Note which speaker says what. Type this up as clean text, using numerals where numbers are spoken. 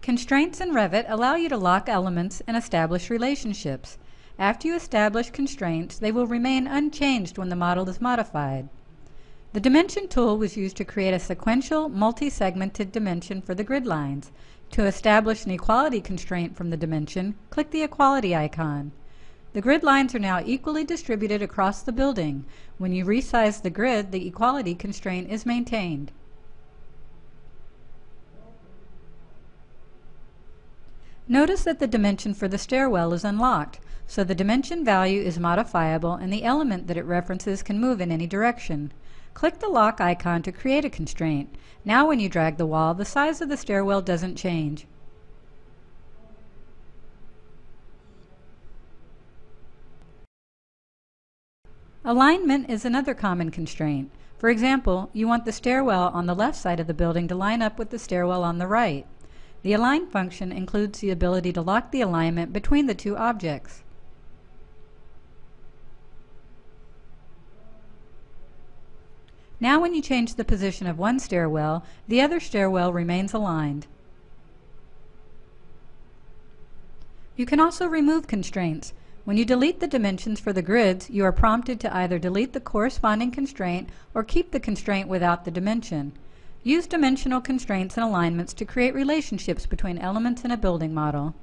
Speaker 1: Constraints in Revit allow you to lock elements and establish relationships. After you establish constraints, they will remain unchanged when the model is modified. The Dimension tool was used to create a sequential, multi-segmented dimension for the grid lines. To establish an equality constraint from the dimension, click the equality icon. The grid lines are now equally distributed across the building. When you resize the grid, the equality constraint is maintained. Notice that the dimension for the stairwell is unlocked, so the dimension value is modifiable and the element that it references can move in any direction. Click the lock icon to create a constraint. Now when you drag the wall, the size of the stairwell doesn't change. Alignment is another common constraint. For example, you want the stairwell on the left side of the building to line up with the stairwell on the right. The Align function includes the ability to lock the alignment between the two objects. Now when you change the position of one stairwell, the other stairwell remains aligned. You can also remove constraints. When you delete the dimensions for the grids, you are prompted to either delete the corresponding constraint or keep the constraint without the dimension. Use dimensional constraints and alignments to create relationships between elements in a building model.